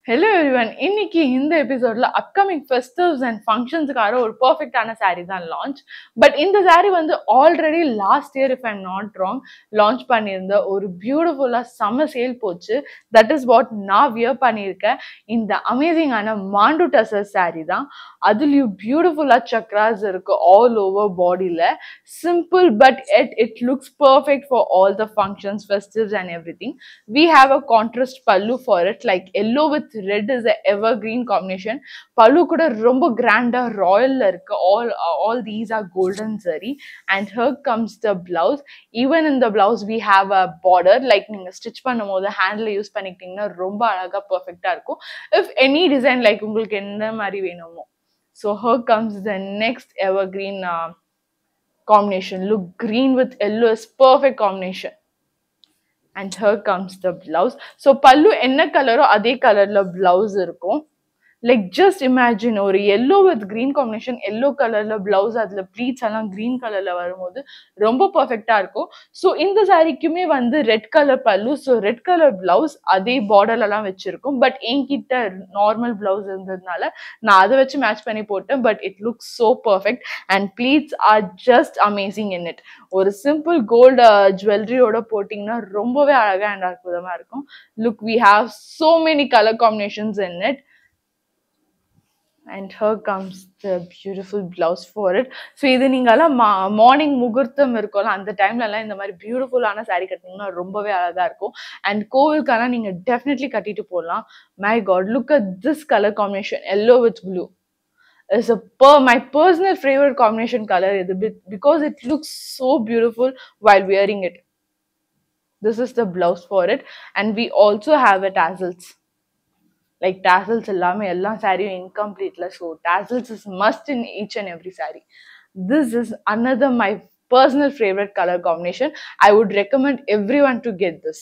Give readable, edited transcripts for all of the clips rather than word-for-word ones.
Hello everyone. இன்னைக்கு இந்த எபிசோட்ல அப்கமிங் ஃபெஸ்டிவ்ஸ் அண்ட் ஃபங்க்ஷன்ஸ்க்காக ஒரு பெர்ஃபெக்டான saree தான் லான்ச். பட் இந்த saree வந்து already last year if I'm not wrong launch பண்ணியிருந்த ஒரு பியூட்டிஃபுல்லா சம்மர் சேல் போச்சு. தட் இஸ் வாட் நான் வியர் பண்ணியிருக்கேன். இந்த அமேசிங்கான மாண்டு டசர் saree தான். அதுலயும் பியூட்டிஃபுல்லா சக்ராஸ் இருக்கு ஆல் ஓவர் பாடியில. Simple but it looks perfect for all the functions, festives and everything. We have a contrast pallu for it, like yellow with red is a evergreen combination. Pallu kuda romba granda royal la irukku. All these are golden zari, and here comes the blouse. Even in the blouse we have a border, like neenga stitch பண்ணும்போது handle use பண்ணிக்கிட்டீங்கன்னா ரொம்ப அழகா perfect-ஆ இருக்கும். If any design like உங்களுக்கு என்ன மாதிரி வேணுமோ. So here comes the next evergreen combination. Look, green with yellow is perfect combination. And here comes the blouse. So pallu enna color o adhe color la blouse irukum. Like just imagine ஒரு yellow with green combination, yellow color la blouse adla pleats எல்லாம் green color la வரும்போது ரொம்ப perfect-ஆ இருக்கும். So இந்த சாரிக்குமே வந்து red color pallu, so red color blouse அதே border எல்லாம் வச்சிருக்கும். But என்கிட்ட normal blouse இருந்ததுனால நான் அதை வச்சு மேட்ச் பண்ணி போட்டேன். But it looks so perfect and pleats are just amazing in it. ஒரு simple gold jewelry ஓட போட்டிங்கன்னா ரொம்பவே அழகா and அற்புதமா இருக்கும். Look, we have so many color combinations in it. And here comes the beautiful blouse for it. So இது நீங்கலாம் morning முகூர்த்தம் இருக்கும்ல அந்த டைம்ல எல்லாம் இந்த மாதிரி பியூட்டிஃபுல்லான saree கட்டினீங்கன்னா ரொம்பவே அழகா இருக்கும். அண்ட் கோவிலுக்கான நீங்க டெஃபினெட்லி கட்டிட்டு போகலாம். My God, look at this color combination, yellow with blue. Is my personal favorite combination color because it looks so beautiful while wearing it. This is the blouse for it, and we also have a tassels. Like tassels எல்லாமே எல்லா சாரியும் இன்கம்ப்ளீட்ல, so tassels is must in each and every saree. This is another my personal favorite color combination. I would recommend everyone to get this.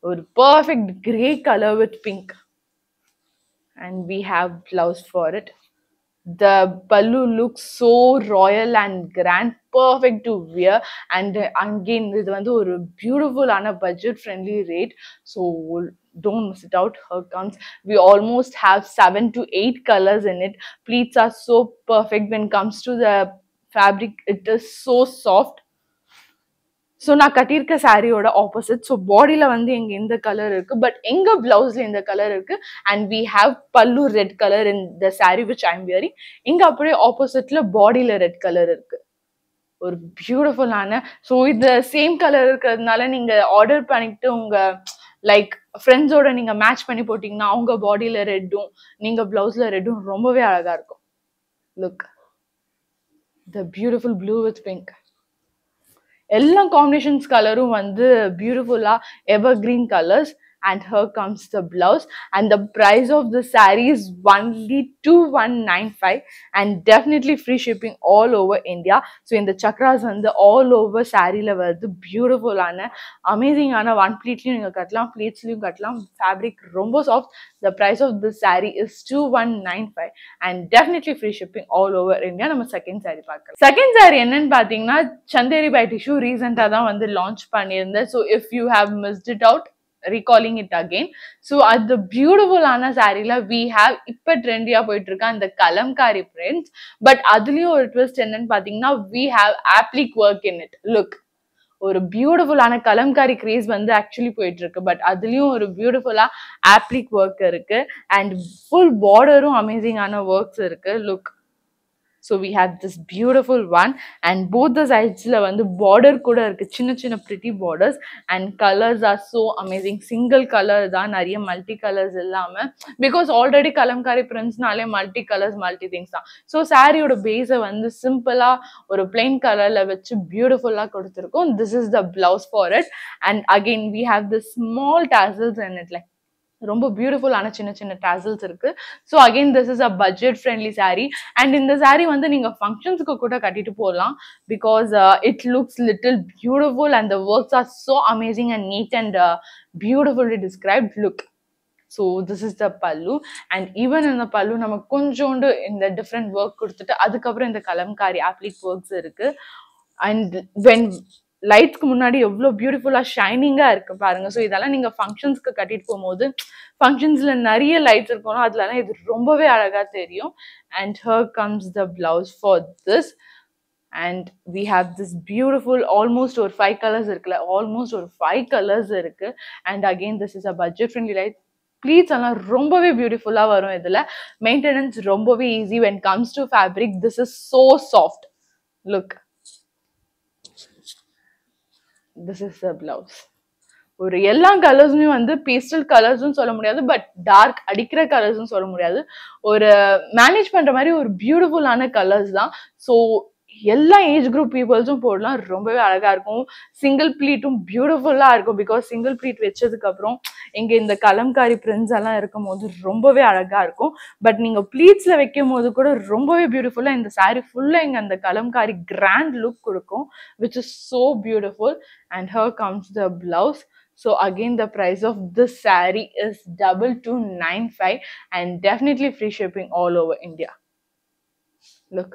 ஒரு perfect grey color with pink, and we have blouse for it. The pallu looks so royal and grand, perfect to wear. And again, இது வந்து ஒரு beautiful ஆன budget friendly rate, so don't miss it out. Here comes, we almost have 7 to 8 colors in it. Pleats are so perfect. When it comes to the fabric, it is so soft. So நான் கட்டியிருக்க சாரியோட opposite. So பாடியில வந்து எங்க இந்த colour இருக்கு, but எங்க பிளவுஸ்ல இந்த கலர் இருக்கு. அண்ட் வி ஹாவ் பல்லு red colour in the sorry which I am wearing. இங்க அப்படியே ஆப்போசிட்ல பாடியில ரெட் கலர் இருக்கு. ஒரு பியூட்டிஃபுல்லான, ஸோ இது சேம் கலர் இருக்கிறதுனால நீங்க ஆர்டர் பண்ணிட்டு உங்க லைக் ஃப்ரெண்ட்ஸோட நீங்க மேட்ச் பண்ணி போட்டீங்கன்னா அவங்க பாடியில ரெட்டும் நீங்க பிளவுஸ்ல ரெட்டும் ரொம்பவே அழகா இருக்கும். Look, the beautiful blue with pink. எல்லா காம்பினேஷன்ஸ் கலரும் வந்து பியூட்டிஃபுல்லா evergreen colours. And here comes the blouse, and the price of the saree is only 2195 and definitely free shipping all over India. So in the chakras and the all over saree la varudhu beautiful ana amazing ana one pleat liyum neenga kattalam, pleats liyum kattalam. Fabric romba soft. The price of the saree is 2195 and definitely free shipping all over India. நம்ம second saree பார்க்கலாம். Second saree என்னன்னு பாத்தீங்கன்னா Chanderi by tissue ரீசெண்டா தான் வந்து launch பண்ணியிருந்தேன். So if you have missed it out, recalling it again. So at the beautiful ana saree la we have இப்ப ட்ரெண்டியா போயிட்டு இருக்க அந்த கலம்காரி prints, but அதுலயும் ஒரு twist என்னன்னு பாத்தீங்கன்னா we have applique work in it. Look, ஒரு பியூட்டிஃபுல்லான கலம்காரி கிரேஸ் வந்து ஆக்சுவலி போயிட்டு இருக்கு, பட் அதுலயும் ஒரு பியூட்டிஃபுல்லா ஆப்ளிக் ஒர்க் இருக்கு அண்ட் ஃபுல் பார்டரும் அமேசிங்கான ஒர்க்ஸ் இருக்கு. Look, so we have this beautiful one, and both the sides la vandu border kuda irukku, chinna chinna pretty borders, and colors are so amazing. Single color da nariya multi colors illama, because already kalamkari prints nale multi colors multi things da. So saree oda base vandu simple ah or plain color la vechi beautiful ah koduthirukkom. This is the blouse for it, and again we have the small tassels in it, like ரொம்ப பியூட்டிஃபுல்லான சின்ன சின்ன tassels இருக்கு. So again this is a budget friendly saree, and இந்த saree வந்து நீங்க ஃபங்க்ஷன்ஸ்க்கு கூட கட்டிட்டு போகலாம், because it looks little beautiful and the works are so amazing and neat and beautifully described. Look, so this is the pallu, and even இந்த பல்லு நம்ம கொஞ்சோண்டு இந்த டிஃப்ரெண்ட் ஒர்க் கொடுத்துட்டு அதுக்கப்புறம் இந்த கலம்காரி ஆப்ளிக் ஒர்க்ஸ் இருக்கு. அண்ட் வென் லைட்ஸ்க்கு முன்னாடி எவ்வளோ பியூட்டிஃபுல்லா ஷைனிங்கா இருக்கு பாருங்க. ஸோ இதெல்லாம் நீங்க ஃபங்க்ஷன்ஸ்க்கு கட்டிட்டு போகும்போது ஃபங்க்ஷன்ஸ்ல நிறைய லைட்ஸ் இருக்கணும், அதுலலாம் இது ரொம்பவே அழகா தெரியும். And here comes the blouse for this. And we have this beautiful almost ஒரு 5 கலர்ஸ் இருக்குல்ல, ஆல்மோஸ்ட் ஒரு 5 கலர்ஸ் இருக்கு. And again this is a budget friendly light. Pleats எல்லாம் ரொம்பவே பியூட்டிஃபுல்லா வரும். இதுல மெயின்டெனன்ஸ் ரொம்பவே easy. When comes to fabric this is so soft. Look, this is the blouse. ஒரு எல்லா கலர்ஸுமே வந்து பேஸ்டல் கலர்ஸ்னு சொல்ல முடியாது, பட் டார்க் அடிக்கிற கலர்ஸ்னு சொல்ல முடியாது. ஒரு மேனேஜ் பண்ற மாதிரி ஒரு பியூட்டிஃபுல்லான கலர்ஸ் தான். ஸோ எல்லா ஏஜ் குரூப் பீப்புள்ஸும் போடலாம், ரொம்பவே அழகா இருக்கும். சிங்கிள் ப்ளீட்டும் பியூட்டிஃபுல்லா இருக்கும். பிகாஸ் சிங்கிள் ப்ளீட் வச்சதுக்கு அப்புறம் இங்க இந்த கலம்காரி பிரிண்ட்ஸ் எல்லாம் இருக்கும் போது ரொம்பவே அழகா இருக்கும். பட் நீங்க ப்ளீட்ஸ்ல வைக்கும் போது கூட ரொம்பவே பியூட்டிஃபுல்லா இந்த சாரீ ஃபுல்லா இங்க அந்த கலம்காரி கிராண்ட் லுக் கொடுக்கும், which is so beautiful. And here comes the blouse. So again, the price of this saree is 2295 and definitely free shipping all over India. Look.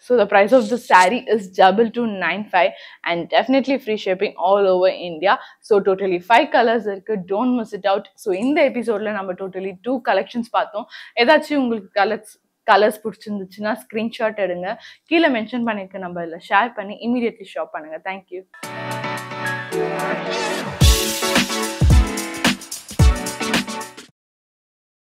So the price of this saree is 2295 and definitely free shipping all over India. So totally 5 colors irukku, don't miss it out. So in the episode la நம்ம totally 2 collections பார்த்தோம். ஏதாச்சும் உங்களுக்கு colours பிடிச்சிருந்துச்சுன்னா screenshot எடுங்க, கீழே mention பண்ணிருக்க நம்பர்ல share பண்ணி இமீடியட்லி ஷாப் பண்ணுங்க. தேங்க்யூ.